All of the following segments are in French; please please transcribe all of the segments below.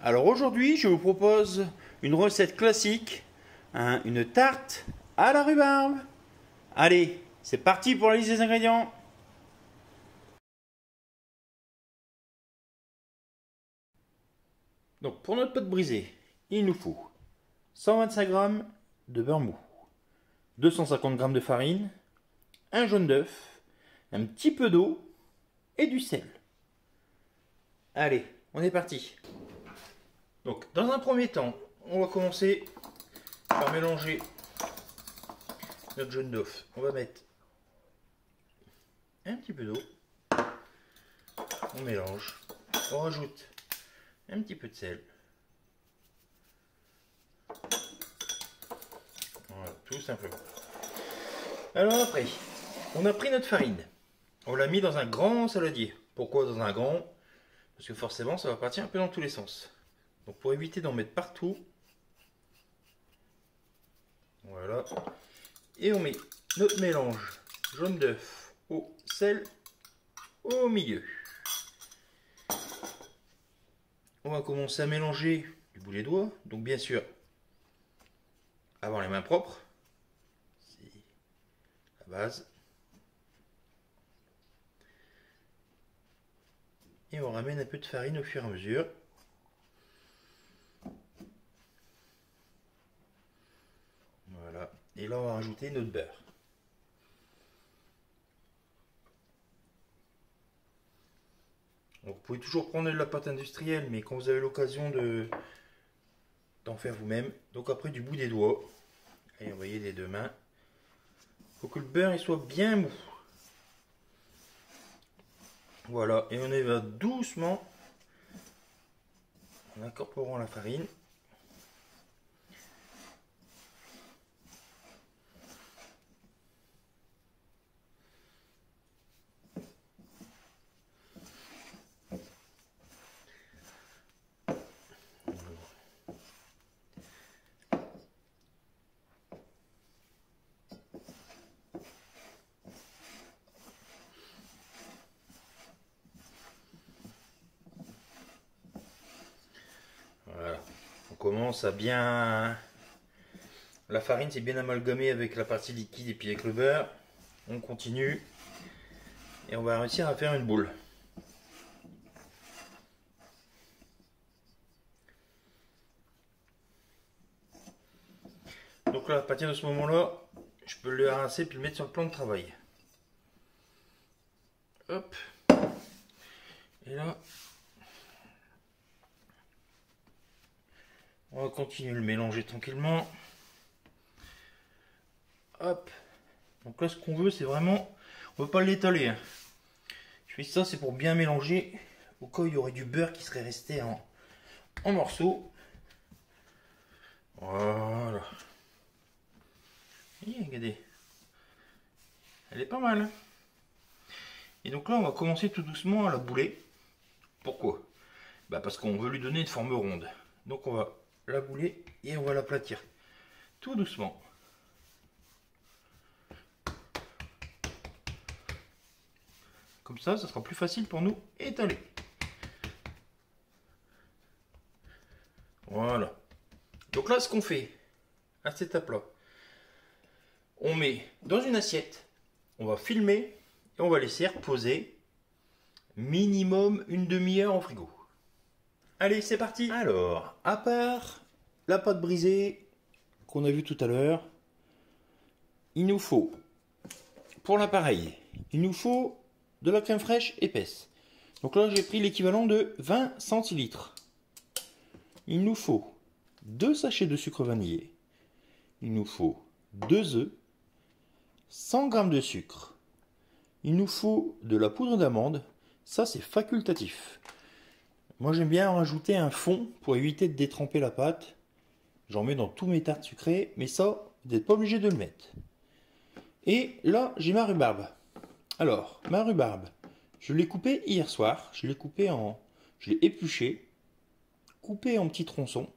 Alors aujourd'hui, je vous propose une recette classique, une tarte à la rhubarbe. Allez, c'est parti pour la liste des ingrédients. Donc pour notre pâte brisée, il nous faut 125 g de beurre mou, 250 g de farine, un jaune d'œuf, un petit peu d'eau et du sel. Allez, on est parti. Donc dans un premier temps, on va commencer par mélanger notre jaune d'œuf. On va mettre un petit peu d'eau, on mélange, on rajoute un petit peu de sel. Voilà, tout simplement. Alors après, on a pris notre farine, on l'a mis dans un grand saladier. Pourquoi dans un grand? Parce que forcément ça va partir un peu dans tous les sens. Donc pour éviter d'en mettre partout, voilà. Et on met notre mélange jaune d'œuf au sel au milieu. On va commencer à mélanger du bout des doigts. Donc bien sûr, avoir les mains propres. C'est la base. Et on ramène un peu de farine au fur et à mesure. Voilà. Et là, on va rajouter notre beurre. Donc, vous pouvez toujours prendre de la pâte industrielle, mais quand vous avez l'occasion d'en faire vous-même. Donc après, du bout des doigts. Et on va y aller des deux mains. Il faut que le beurre il soit bien mou. Voilà. Et on y va doucement en incorporant la farine. Voilà. On commence à bien... La farine c'est bien amalgamée avec la partie liquide et puis avec le beurre. On continue. Et on va réussir à faire une boule. Donc là, à partir de ce moment-là, je peux le rincer puis le mettre sur le plan de travail. Hop. Et là, on va continuer de le mélanger tranquillement. Hop. Donc là, ce qu'on veut, c'est vraiment... On ne veut pas l'étaler. Hein. Je fais ça, c'est pour bien mélanger. Au cas où il y aurait du beurre qui serait resté en morceaux. Voilà. Et regardez. Elle est pas mal. Hein. Et donc là, on va commencer tout doucement à la bouler. Pourquoi? Parce qu'on veut lui donner une forme ronde. Donc on va la bouler et on va l'aplatir. Tout doucement. Comme ça sera plus facile pour nous étaler. Voilà. Donc là, ce qu'on fait à cette étape-là, on met dans une assiette, on va filmer et on va laisser reposer minimum une demi-heure au frigo. Allez, c'est parti. Alors, à part la pâte brisée qu'on a vue tout à l'heure, il nous faut, pour l'appareil, il nous faut de la crème fraîche épaisse. Donc là, j'ai pris l'équivalent de 20 centilitres. Il nous faut 2 sachets de sucre vanillé. Il nous faut 2 œufs, 100 g de sucre. Il nous faut de la poudre d'amande. Ça, c'est facultatif. Moi, j'aime bien en rajouter un fond pour éviter de détremper la pâte. J'en mets dans tous mes tartes sucrées, mais ça, vous n'êtes pas obligé de le mettre. Et là, j'ai ma rhubarbe. Alors, ma rhubarbe, je l'ai coupée hier soir. Je l'ai épluchée, coupée en petits tronçons,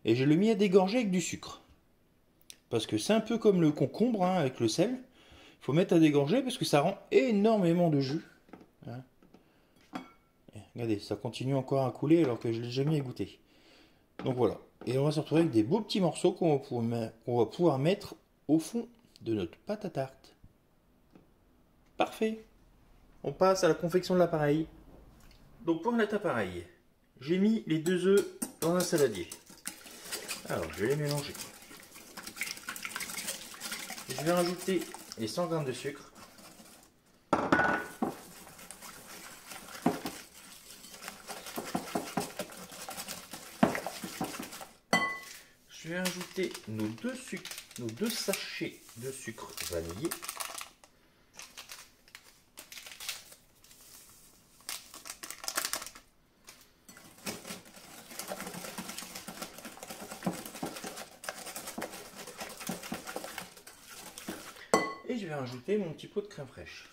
et je l'ai mis à dégorger avec du sucre. Parce que c'est un peu comme le concombre hein, avec le sel. Il faut mettre à dégorger parce que ça rend énormément de jus. Hein. Regardez, ça continue encore à couler alors que je ne l'ai jamais goûté. Donc voilà. Et on va se retrouver avec des beaux petits morceaux qu'on va pouvoir mettre au fond de notre pâte à tarte. Parfait. On passe à la confection de l'appareil. Donc pour notre appareil, j'ai mis les 2 œufs dans un saladier. Alors je vais les mélanger. Je vais rajouter les 100 g de sucre. Je vais rajouter nos deux sachets de sucre vanillé. Et je vais rajouter mon petit pot de crème fraîche.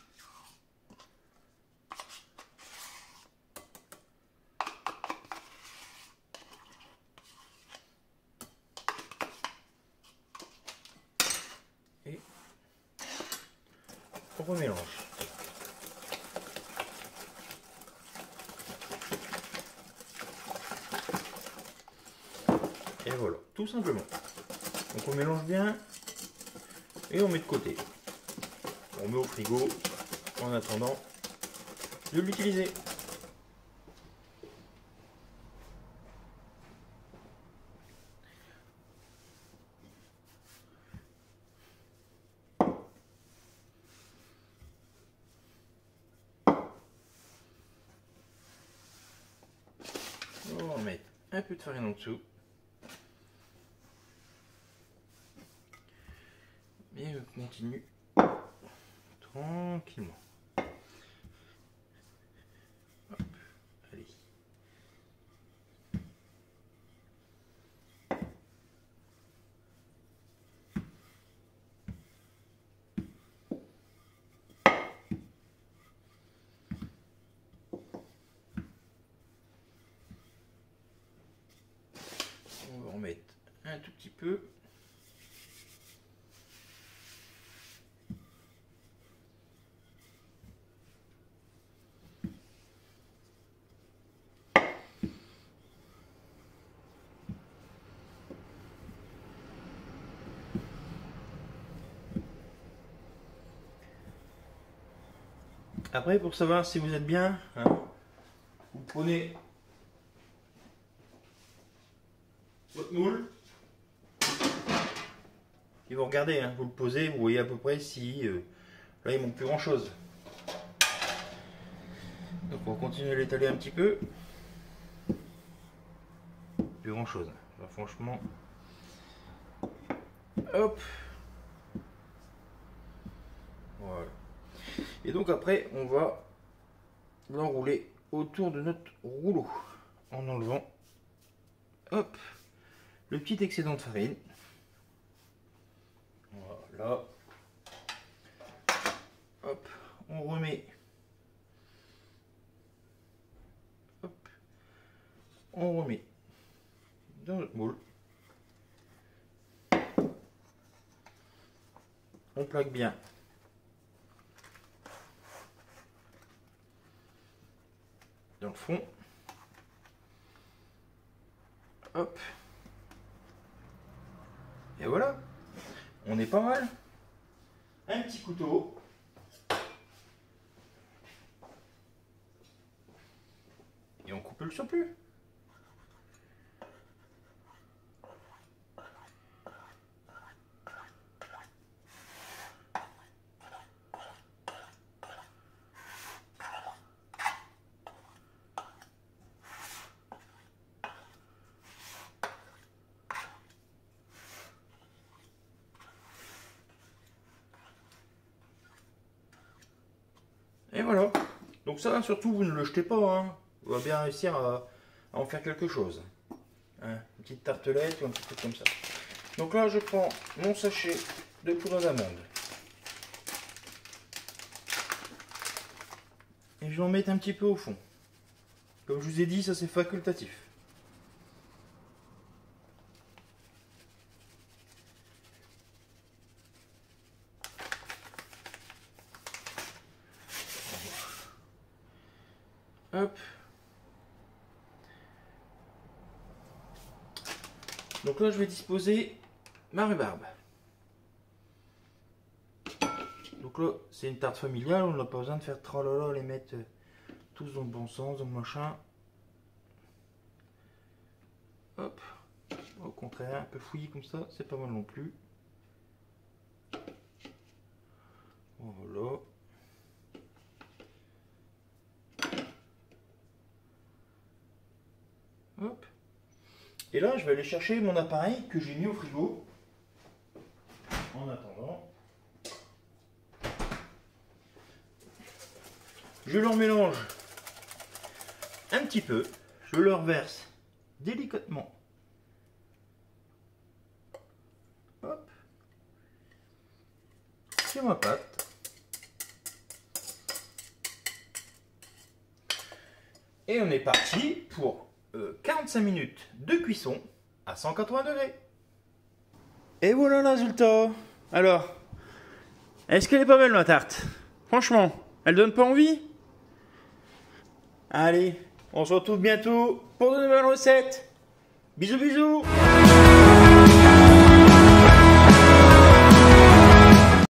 Et on remélange. Et voilà, tout simplement. Donc on mélange bien et on met de côté. On met au frigo en attendant de l'utiliser. On va mettre un peu de farine en dessous. Et on continue tranquillement. Hop, allez. On va en mettre un tout petit peu. Après, pour savoir si vous êtes bien, hein, vous prenez votre moule et vous regardez, hein, vous le posez, vous voyez à peu près si là il manque plus grand chose. Donc on va continuer à l'étaler un petit peu. Plus grand chose. Alors, franchement, hop, voilà. Et donc après, on va l'enrouler autour de notre rouleau en enlevant, hop, le petit excédent de farine. Voilà. Hop, on remet. Hop, on remet dans notre moule. On plaque bien. Dans le fond. Hop. Et voilà. On est pas mal. Un petit couteau. Et on coupe le surplus. Et voilà. Donc ça, surtout, vous ne le jetez pas. Hein. On va bien réussir à en faire quelque chose. Hein, une petite tartelette ou un petit truc comme ça. Donc là, je prends mon sachet de poudre d'amande. Et je vais en mettre un petit peu au fond. Comme je vous ai dit, ça c'est facultatif. Hop. Donc là, je vais disposer ma rhubarbe. Donc là, c'est une tarte familiale, on n'a pas besoin de faire tralala, les mettre tous dans le bon sens, dans le machin. Hop. Au contraire, un peu fouillé comme ça, c'est pas mal non plus. Voilà. Hop. Et là, je vais aller chercher mon appareil que j'ai mis au frigo. En attendant. Je leur mélange un petit peu. Je leur verse délicatement. Hop. C'est ma pâte. Et on est parti pour 45 minutes de cuisson à 180 degrés. Et voilà le résultat. Alors, est-ce qu'elle est pas belle ma tarte? Franchement, elle donne pas envie? Allez, on se retrouve bientôt pour de nouvelles recettes. Bisous bisous.